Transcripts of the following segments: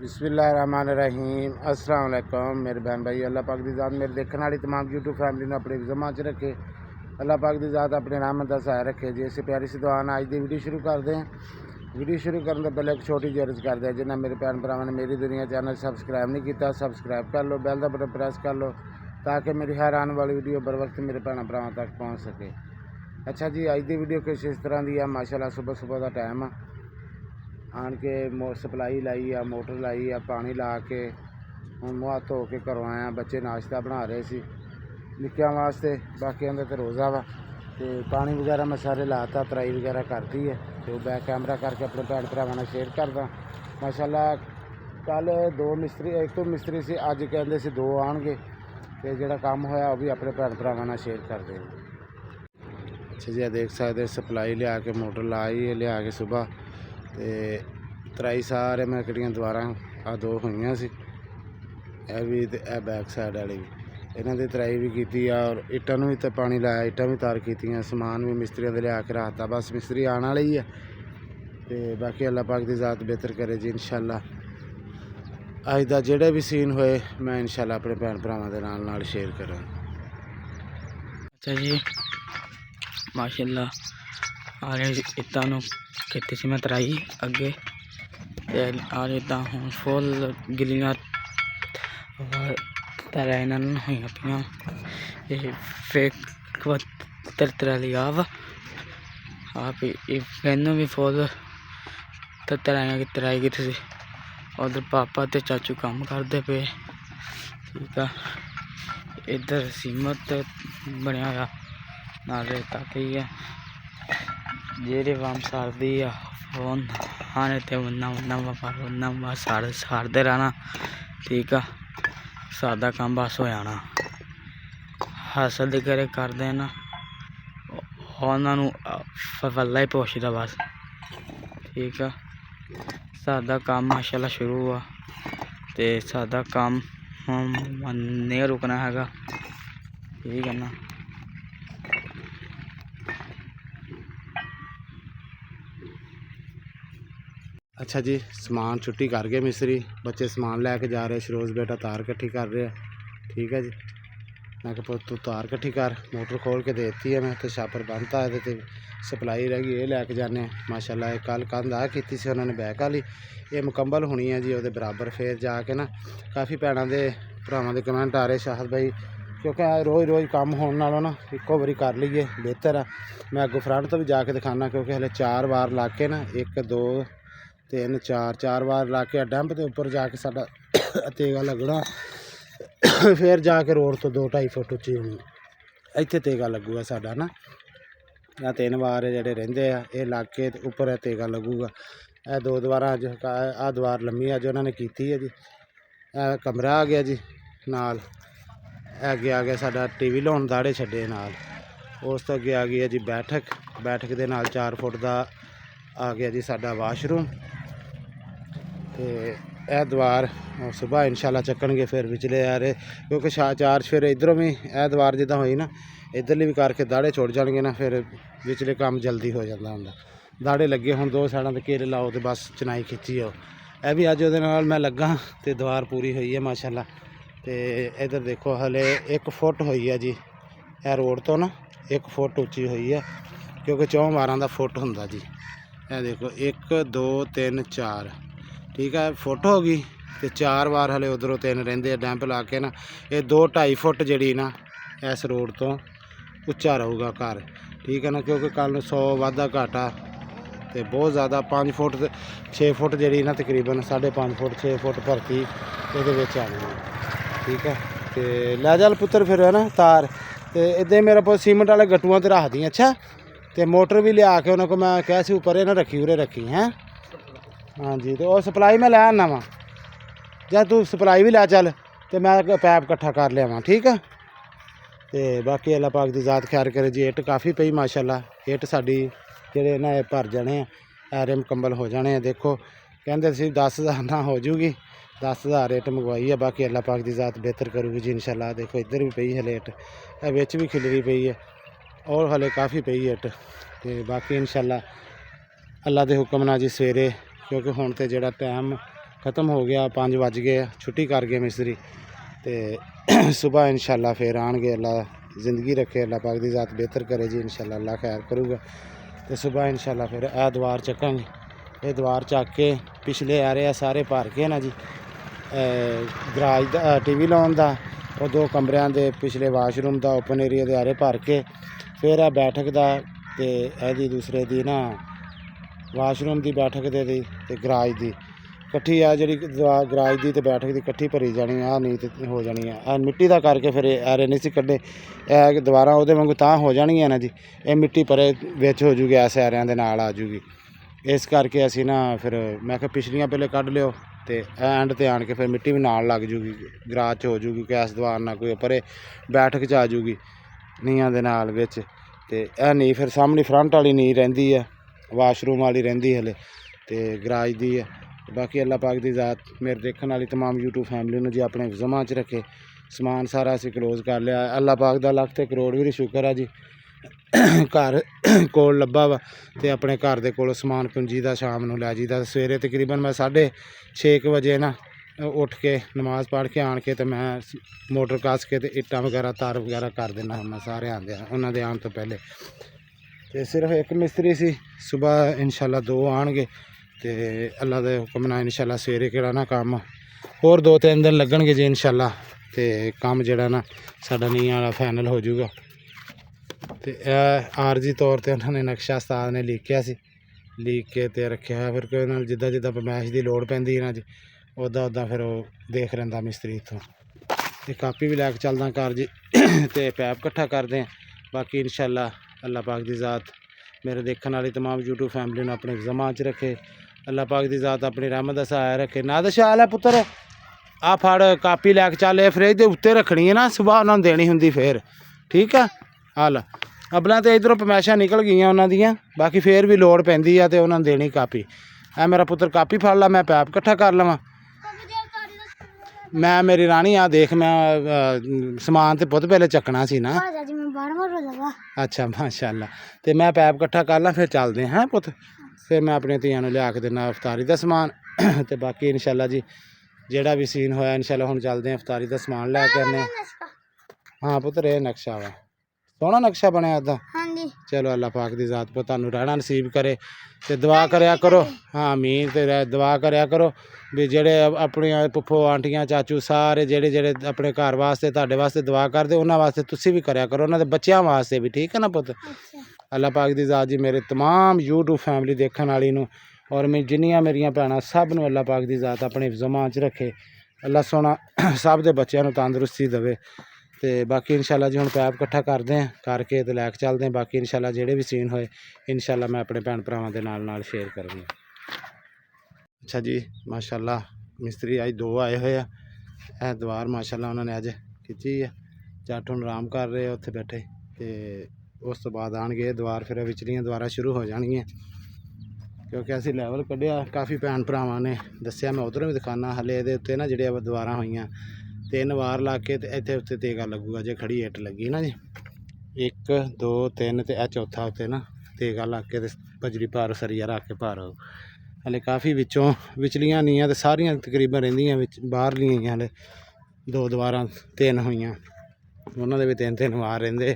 बिस्मिल्लाहिर्रहमानिर्रहीम अस्सलाम वालेकुम मेरे बहन भाई। अल्लाह पाक दी ज़ात मेरे देखने वाली तमाम यूट्यूब फैमिली ने अपने जमा च रखे। अल्लाह पाक दी ज़ात अपने रहमत दा सहारा रखे जी। इस प्यारी सी दुआ नाल अज दी वीडियो शुरू करते हैं। वीडियो शुरू करने तो पहले एक छोटी जी अर्ज करते हैं, जिन्हें मेरे भैन भरावां ने मेरी दुनिया चैनल सबसक्राइब नहीं किया सबसक्राइब कर लो, बैल का बटन प्रेस कर लो ताकि मेरी हर आने वाली वीडियो बर वक्त मेरे भैन भरावां तक पहुँच सके। अच्छा जी, अज की वीडियो कुछ इस तरह की है। माशाल्लाह सुबह सुबह का टाइम है, आन के सप्लाई लाई आ, मोटर लाई आ, पानी ला के हम मुँह धो के घरों आया। बच्चे नाश्ता बना रहे थे निक्कियां वास्ते, बाकी अंदर तो रोज़ा वा तो पानी वगैरह मैं सारे लाता, तराई वगैरह करती है तो बैक कैमरा करके अपने भैन भरावां नाल शेयर करदा। माशाल्लाह कल दो मिस्त्री एक तो मिस्त्री से अज कहते से दो आएंगे तो जोड़ा काम होया वह भी अपने भैन भरावां नाल शेयर कर देंगे। अच्छा जी, देख सकते सप्लाई लिया के मोटर लाई लिया के सुबह तो तराई सारे मैं कड़ियाँ द्वारा आ दो हुई सी भी ए बैक साइड वाली भी इन्हों की तराई भी की और इट्टां भी तो पानी लाया, इट्टां भी तार की, समान भी मिस्त्रियों के लिया के रखता। बस मिस्त्री आने वाले ही है तो बाकी अल्लाह पाक की ज़ात बेहतर करे जी। इंशाल्लाह अज का जोड़े भी सीन होए मैं इंशाल्लाह अपने भैन भरावां दे नाल शेयर करूँ। अच्छा जी, माशाल्लाह आ रहे इतना खेती से मैं तराई अगे आ रहे हूँ फुल गिलियाँ तरा इन्होंने हुई पियाँ फेक तरा लिया वा आप इनू भी फुल तराई की थी। उधर पापा ते चाचू काम करते पे, ठीक है। इधर सीमत बनया होया नाल रेता ही है जेरे वाम सारदी है फोन आने ते उन्ना सारदे रहना, ठीक है। सादा काम बस हो जाना हासिल दे करे कर देना उन्होंने फल्ला ही पुछदा बस, ठीक है। सादा काम माशाल्लाह शुरू हुआ तो सादा काम नहीं रुकना हैगा, ठीक है ना। अच्छा जी, समान छुट्टी कर गए मिस्त्री, बच्चे समान लैके जा रहे। शरोज बेटा तार इकट्ठी कर रहे हैं, ठीक है जी। मैं कहा तू तार इकट्ठी कर, मोटर खोल के देती है मैं तो छापर बंदता है तो सप्लाई रह गई, ये लैके जाने। माशाल्लाह कल कंध आ की सी उन्होंने बैक वाली, ये मुकम्मल होनी है जी वो बराबर। फिर जाके ना काफ़ी भैनों के भरावां के कमेंट आ रहे शाहद भाई क्योंकि रोज़ रोज़ काम होने नालों ना इक्को बारी कर लीए बेहतर है। मैं अगों फ्रंट तो भी जाके दिखाना क्योंकि हले 4 बार ला के ना 1 2 3 4 बार ला के डंप के उपर जाके साडा तेगा लगना फिर जाके रोड तो 2-2.5 फुट उच्ची होनी इत्थे तेगा लगूगा साडा ना। 3 बार जेडे रहिंदे आ ये लग के उपर तेगा लगूगा। यह 2 दीवार अज आ दीवार लम्मी अज उन्होंने की है जी। कमरा आ गया जी नाल, अगे आ गया साडा टीवी लाउन दाड़े छड्डे नाल। उस तो अगे आ गई है जी बैठक, बैठक के नाल 4 फुट का आ गया जी साडा वाशरूम। तो यह दीवार सुबह इंशाल्लाह चक्कणगे फिर पिछले यार क्योंकि 4 फिर इधरों भी यह दीवार जिदा हुई ना इधरली भी करके दाड़े छुड़ जाएंगे ना, फिर पिछले काम जल्दी हो जाता होंगे। दाड़े लगे हुण 2 साइडों के घेरे लाओ तो बस चनाई खिंची आओ। यह भी अज वो मैं लगा तो दीवार पूरी हुई है माशाल्लाह। तो इधर देखो हले 1 फुट हुई है जी, यह रोड तो ना 1 फुट उच्ची हुई है क्योंकि 4 बारां का फुट होंदा जी। यह देखो 1 2 3 4, ठीक है फुट हो गई तो 4 बार हले उधरों 3 रेंदे डैंप ला के ना ये 2-2.5 फुट जी ना इस रोड तो उच्चा रहूगा घर, ठीक है ना। क्योंकि कल 100 वाधा घाटा तो बहुत ज़्यादा 5 फुट 6 फुट जी ना तकरीबन 5.5 फुट 6 फुट भरती ये आनी है, ठीक है। तो लै चल पुत्र फिर है ना तार तो इधे मेरे पास सीमेंट वाले गट्टुआं तो रख दी। अच्छा तो मोटर भी लिया के उन्होंने को मैं कहा सी उपर ना रखी उरे रखी हैं। हाँ जी, तो सप्लाई मैं लै आना वा जा तू सप्लाई भी लै चल तो मैं पैप कट्ठा कर लिया, ठीक है। तो बाकी अल्लाह पाक की ज़ात खैर करे जी। इट काफ़ी पई माशाल्लाह, इट साडी जेह्ड़े ना भर जाने ऐरे मुकम्मल हो जाने। देखो कहते सी 10,000 ना हो जूगी, 10,000 इट मंगवाई है। बाकी अल्लाह पाक की ज़ात बेहतर करूगी जी इंशाल्लाह। देखो इधर भी पई हले इट, बिच भी खिलरी पई है और हले काफ़ी पई इट। तो बाकी इंशाल्लाह अल्लाह के हुक्म नाल जी सवेरे क्योंकि हुण तो जोड़ा टाइम ख़त्म हो गया, 5 वज गए, छुट्टी कर गए मिस्त्री। तो सुबह इंशाल्लाह फिर आएंगे। अल्लाह ज़िंदगी रखे, अल्लाह पाक दी ज़ात बेहतर करे जी, इंशाल्लाह अल्लाह खैर करूँगा। तो सुबह इंशाल्लाह फिर यह दीवार चक्कांगे। ये दीवार चक के पिछले आ रहे सारे भर के ना जी, गराज का TV लाउन का, और 2 कमरियां दे पिछले वाशरूम का ओपन एरिया दे आरे भर के, फिर आ बैठक का ते यदी दूसरे दी ना वाशरूम की बैठक दे दी ते गराज की इकट्ठी आ जी, गराज की तो बैठक की इकट्ठी भरी जानी, आ नहीं तो हो जानी है। आ मिट्टी का करके फिर आरे नहीं सी कड्डे, ए दुबारा वो वांगू तां हो जानी है ना जी, ये मिट्टी परे विच हो जूगी, ऐसे आरियां दे नाल आ जूगी। इस करके असी ना फिर मैं कहा पिछलियां पहले कढ़ लियो, तो एंड ते आन के फिर मिट्टी भी नाल लग जूगी, गराज च हो जूगी, गैस दीवार ना कोई परे बैठक च आ जूगी नीआं दे नाल विच। ते ए नी फिर सामने फ्रंट वाली नी रहिंदी है, वाशरूम वाली रहिंदी हले, ते गराज दी है। बाकी अल्लाह पाक दी ज़ात मेरे देखने वाली तमाम यूट्यूब फैमिली ने जी अपने ज़मा च रखे। समान सारा असी क्लोज कर लिया, अल्लाह पाक दा लख ते करोड़ भी शुक्र है जी। घर कोल लब्भा वा, ते अपने घर दे कोल समान पुंजी दा शाम नूं लै जीदा। सवेरे तकरीबन मैं 6:30 बजे ना उठ के नमाज़ पढ़ के आन के, तो मैं मोटर कस के ते इट्टां वगैरह तार वगैरह कर देना मैं सारे आंदे उन्हां दे आउण तो पहले। तो सिर्फ एक मिस्त्री सी, सुबह इंशाल्लाह 2 आउणगे, तो अल्लाह दे हुक्म नाल इंशाल्लाह सवेरे केड़ा ना काम होर 2-3 दिन लगणगे जी इंशाल्लाह, तो काम जिहड़ा ना साडा नींह वाला फाइनल हो जूगा। तो आरजी तौर पर उन्होंने नक्शा उस्ताद ने लिखिया सी, लिख के ते रखिया है, फिर कोई उन्होंने जिद्दां जिद्दां फरमाइश की लोड़ पैंदी ना जी, उदा उदा फिर वो देख रहिंदा मिस्त्री इत्थों। ते कापी भी लैके चलदा घर जी, ते पैप कट्ठा करते हैं। बाकी इंशाल्लाह अल्लाह पाक दी ज़ात मेरे देखने वाली तमाम यूट्यूब फैमिली ने अपने जमा च रखे, अल्लाह पाक दी ज़ात अपनी रहमत दा सहारा रखे। नादश हाल है पुत्तर, आ फड़ कापी लैके चल, ये फ्रिज के उत्ते रखनी है ना, सुबह उन्होंने देनी होंगी फिर, ठीक है। हल अबला तो इधरों पमैशा निकल गई उन्होंने, बाकी फिर भी लोड़ पैंदी है तो उन्होंने देनी कापी। ऐ मेरा पुत्र कापी फड़ ला, मैं पैप कट्ठा कर लवां। मैं मेरी रानी आ देख, मैं समान तो पुत पहले चकना सी ना। अच्छा माशाअल्लाह, तो मैं पैप कट्ठा कर ला, फिर चलते हैं पुत, फिर मैं अपनी धियां नूं लिया के देना अफतारी का समान। तो बाकी इंशाल्लाह जी जेड़ा भी सीन होया इंशाल्लाह हुण चलते हैं अफतारी का समान लैके आने। हाँ पुत्र ये नक्शा वा, सोहना नक्शा बनया इदा। चलो अल्लाह पाक दी ज़ात पर तुहानूं रहना नसीब करे, ते दुआ करया करो। हाँ मीन ते दुआ करया करो भी जेड़े अपनी पुप्पो आंटियां चाचू सारे जेड़े जेड़े अपने घर वास्ते तुहाडे वास्ते दुआ करदे, उन्हां वास्ते तुसीं भी करया करो, उन्हां दे बच्चियां वास्ते भी, ठीक है ना पुत। अल्लाह पाक दी ज़ात जी मेरे तमाम यूट्यूब फैमिली देखने वाली नूं, और मैं जिन्नियां मेरियां भैणां सब नूं अल्लाह पाक दी ज़ात अपने ज़मा च रखे। अल्लाह सोना सब दे बच्चियां नूं तंदुरुस्ती देवे। तो बाकी इंशाल्लाह जी हुण पैप कट्ठा करते हैं, करके तो लैके चलते हैं। बाकी इंशाल्लाह जेड़े भी सीन होए इंशाल्लाह मैं अपने भैन भरावां दे नाल शेयर करूँगा। अच्छा जी माशाल्लाह मिस्त्री अज 2 आए हुए आ, यह दीवार माशाल्लाह उन्होंने अज खिंची है, जट हुण आराम कर रहे उत्थे बैठे, तो उस तो बाद आएंगे दीवार फिर विचलियां दीवारां शुरू हो जाएंगियां, क्योंकि असी लैवल कढ़िया। काफ़ी भैन भरावां ने दस्सिया, मैं उधरों भी दिखाना, हले ये उत्ते ना जिहड़ियां दीवारां होईयां 3 वार ला के, इत्थे उत्ते तेगा लगूगा जे खड़ी इट लगी ना जी, 1 2 3 ते आ चौथा उत्ते ना तेगा ला के बजरी भार सरिया रख के भार हले काफ़ी विचों विचलियां नीआं ते सारियां तकरीबन रहिंदियां विच बाहरलियां ही, हले 2 दीवारां 3 होईयां, उन्हां दे भी 3-3 वार रहिंदे।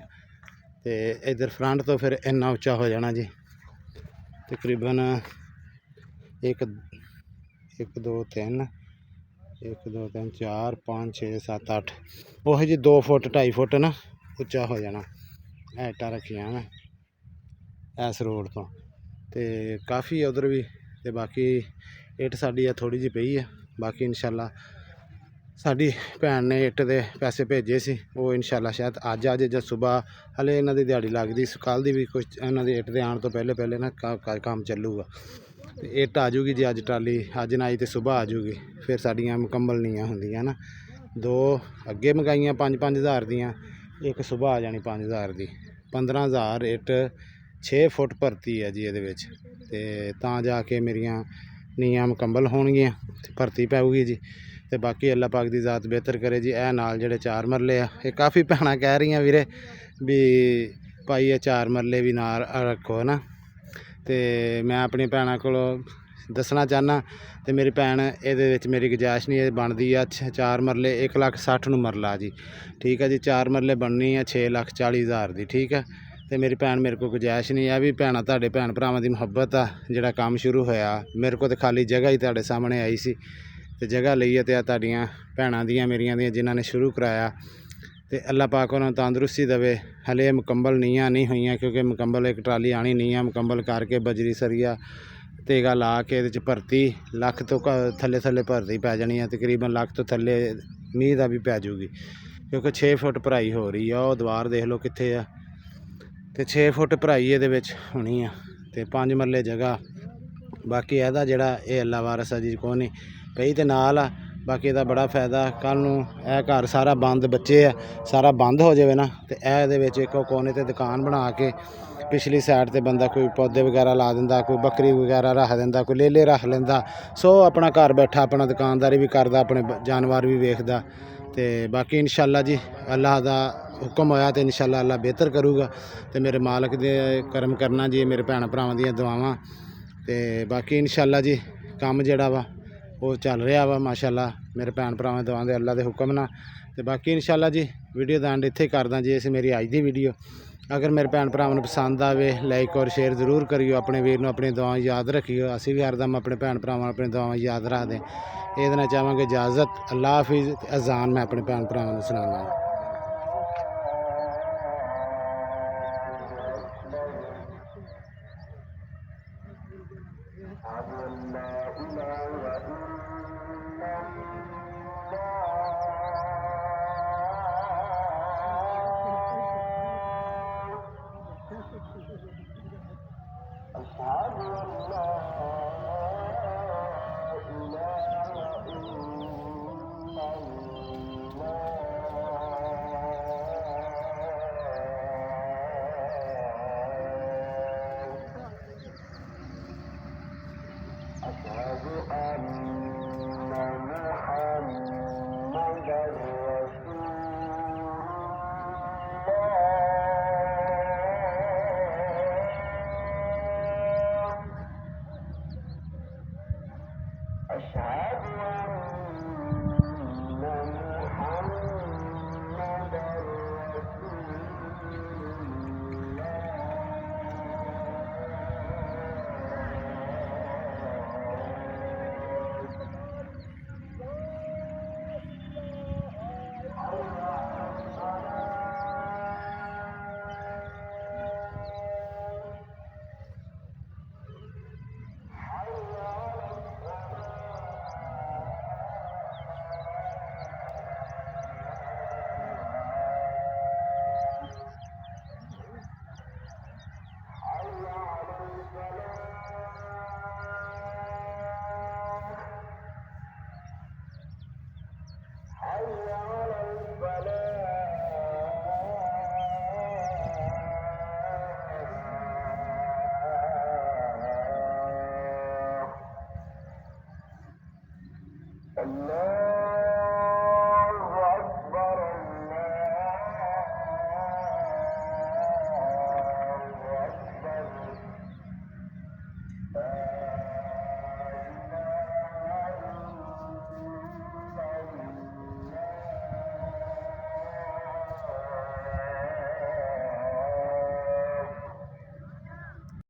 ते इधर फ्रंट तो फिर इन्ना उच्चा हो जाना जी, तकरीबन 1 2 3 1 2 3 4 5 6 7 8 वही जी 2 फुट 2.5 फुट ना उच्चा हो जाना। इट्टां रखियां मैं इस रोड तो, काफ़ी उधर भी, तो बाकी इट साडी थोड़ी जी पई है। बाकी इंशाल्लाह साडी भैन ने इट दे पैसे भेजे सी, वो इंशाल्लाह शायद अज आ जां सुबह, हले इन्हां दी दिहाड़ी लगदी, कल दी भी कुछ इन्हां दे इट दे आउण तो पहले पहले ना काम चलूगा। तो it uh जूगी ji a trolley, अज ना आई तो सुबह आ जूगी, फिर साडियां मुकम्मल नीआं होंदियां ना। 2 अगे मंगाइयां 5-5 हज़ार दियां, एक सुबह आ जानी 5 हज़ार दी, 15,000 इट 6 फुट भरती है जी ये विच, ते तां जाके मेरियां नीआं मुकम्मल होणगियां, भरती पैऊगी जी। तो बाकी अल्लाह पाक दी ज़ात बेहतर करे जी। ए नाल जेड़े 4 मरले आ, ये काफ़ी भैणां कह रही वीरे भी भाई ये 4 मरले भी नाल रखो ना, तो मैं अपनी भैणां कोलों ਦੱਸਣਾ ਚਾਹੁੰਦਾ। ਤੇ ਮੇਰੀ ਭੈਣ ਇਹਦੇ ਵਿੱਚ ਮੇਰੀ ਗੁੰਜਾਇਸ਼ ਨਹੀਂ, ਇਹ ਬਣਦੀ ਆ 4 ਮਰਲੇ 1,60,000 ਨੂੰ ਮਰਲਾ ਜੀ। ਠੀਕ ਹੈ ਜੀ, 4 ਮਰਲੇ ਬਣਨੀ ਆ 6,40,000 ਦੀ। ਠੀਕ ਹੈ, ਤੇ ਮੇਰੀ ਭੈਣ ਮੇਰੇ ਕੋਲ ਗੁੰਜਾਇਸ਼ ਨਹੀਂ ਆ ਵੀ ਭੈਣਾਂ ਤੁਹਾਡੇ ਭੈਣ ਭਰਾਵਾਂ ਦੀ ਮੁਹੱਬਤ ਆ ਜਿਹੜਾ ਕੰਮ ਸ਼ੁਰੂ ਹੋਇਆ। ਮੇਰੇ ਕੋਲ ਤਾਂ ਖਾਲੀ ਜਗ੍ਹਾ ਹੀ ਤੁਹਾਡੇ ਸਾਹਮਣੇ ਆਈ ਸੀ ਤੇ ਜਗ੍ਹਾ ਲਈ ਹੈ, ਤੇ ਆ ਤੁਹਾਡੀਆਂ ਭੈਣਾਂ ਦੀਆਂ ਮੇਰੀਆਂ ਦੀਆਂ ਜਿਨ੍ਹਾਂ ਨੇ ਸ਼ੁਰੂ ਕਰਾਇਆ, ਤੇ ਅੱਲਾਹ ਪਾਕ ਉਹਨਾਂ ਨੂੰ ਤੰਦਰੁਸਤੀ ਦੇਵੇ। ਹਲੇ ਮੁਕੰਮਲ ਨੀਆਂ ਨਹੀਂ ਹੋਈਆਂ ਕਿਉਂਕਿ ਮੁਕੰਮਲ ਇੱਕ ਟਰਾਲੀ ਆਣੀ ਨੀਆਂ ਮੁਕੰਮਲ ਕਰਕੇ ਬਜਰੀ ਸਰੀਆ ਤੇਗਾ ਲਾ ਕੇ ਇਹਦੇ 'ਚ ਭਰਤੀ ਲੱਖ ਤੋਂ ਥੱਲੇ ਭਰਤੀ ਪੈ ਜਾਣੀ ਆ, ਤਕਰੀਬਨ ਲੱਖ ਤੋਂ ਥੱਲੇ ਮੀਂਹ ਦਾ ਵੀ ਪੈ ਜੂਗੀ ਕਿਉਂਕਿ 6 ਫੁੱਟ ਭਰਾਈ ਹੋ ਰਹੀ ਆ। ਉਹ ਦੀਵਾਰ ਦੇਖ ਲਓ ਕਿੱਥੇ ਆ, ਤੇ 6 ਫੁੱਟ ਭਰਾਈ ਇਹਦੇ ਵਿੱਚ ਹੋਣੀ ਆ, ਤੇ 5 ਮਰਲੇ ਜਗ੍ਹਾ। ਬਾਕੀ ਇਹਦਾ ਜਿਹੜਾ ਇਹ ਅੱਲਾ ਵਾਰਸ ਆ ਜੀ, ਕੋਈ ਨਹੀਂ ਪਈ ਤੇ ਨਾਲ ਆ। ਬਾਕੀ ਇਹਦਾ ਬੜਾ ਫਾਇਦਾ, ਕੱਲ੍ਹ ਨੂੰ ਇਹ ਘਰ ਸਾਰਾ ਬੰਦ, ਬੱਚੇ ਆ ਸਾਰਾ ਬੰਦ ਹੋ ਜਾਵੇ ਨਾ, ਤੇ ਇਹਦੇ ਵਿੱਚ ਇੱਕ ਕੋਨੇ 'ਤੇ ਦੁਕਾਨ ਬਣਾ ਕੇ ਪਿਛਲੀ ਸਾਈਡ 'ਤੇ ਬੰਦਾ ਕੋਈ ਪੌਦੇ ਵਗੈਰਾ ਲਾ ਦਿੰਦਾ, ਕੋਈ ਬੱਕਰੀ ਵਗੈਰਾ ਰੱਖ ਦਿੰਦਾ, ਕੋਈ ਲੇਲੇ ਰੱਖ ਲੈਂਦਾ। ਸੋ ਆਪਣਾ ਘਰ ਬੈਠਾ ਆਪਣਾ ਦੁਕਾਨਦਾਰੀ ਵੀ ਕਰਦਾ, ਆਪਣੇ ਜਾਨਵਰ ਵੀ ਵੇਖਦਾ। ਤੇ ਬਾਕੀ ਇਨਸ਼ਾਅੱਲਾ ਜੀ ਅੱਲਾਹ ਦਾ ਹੁਕਮ ਹੋਇਆ ਤੇ ਇਨਸ਼ਾਅੱਲਾ ਅੱਲਾਹ ਬਿਹਤਰ ਕਰੂਗਾ, ਤੇ ਮੇਰੇ ਮਾਲਕ ਦੇ ਕਰਮ ਕਰਨਾ ਜੀ, ਮੇਰੇ ਭੈਣ ਭਰਾਵਾਂ ਦੀਆਂ ਦੁਆਵਾਂ। ਤੇ ਬਾਕੀ ਇਨਸ਼ਾਅੱਲਾ ਜੀ ਕੰਮ ਜਿਹੜਾ ਵਾ ਉਹ ਚੱਲ ਰਿਹਾ ਵਾ ਮਾਸ਼ਾਅੱਲਾ, ਮੇਰੇ ਭੈਣ ਭਰਾਵਾਂ ਦੁਆਵਾਂ ਦੇ ਅੱਲਾ ਦੇ ਹੁਕਮ ਨਾਲ। ਤੇ ਬਾਕੀ ਇਨਸ਼ਾਅੱਲਾ ਜੀ ਵੀਡੀਓ ਦਾ ਐਂਡ ਇੱਥੇ ਹੀ ਕਰਦਾ ਜੀ। ਇਸ ਮੇਰੀ ਅੱਜ ਦੀ ਵੀਡੀਓ ਅਗਰ ਮੇਰੇ ਭੈਣ ਭਰਾਵਾਂ ਨੂੰ ਪਸੰਦ ਆਵੇ ਲਾਈਕ ਔਰ ਸ਼ੇਅਰ ਜ਼ਰੂਰ ਕਰਿਓ। ਆਪਣੇ ਵੀਰ ਨੂੰ ਆਪਣੀ ਦੁਆਵਾਂ ਯਾਦ ਰੱਖਿਓ। ਅਸੀਂ ਵੀ ਹਰਦਮ ਆਪਣੇ ਭੈਣ ਭਰਾਵਾਂ ਨੂੰ ਆਪਣੀ ਦੁਆਵਾਂ ਯਾਦ ਰੱਖਦੇ। ਇਹਦੇ ਨਾਲ ਚਾਹਾਂਗੇ ਇਜਾਜ਼ਤ। ਅੱਲਾ ਹਾਫਿਜ਼। ਅਜ਼ਾਨ ਮੈਂ ਆਪਣੇ ਭੈਣ ਭਰਾਵਾਂ ਨੂੰ ਸੁਣਾਉਂਦਾ।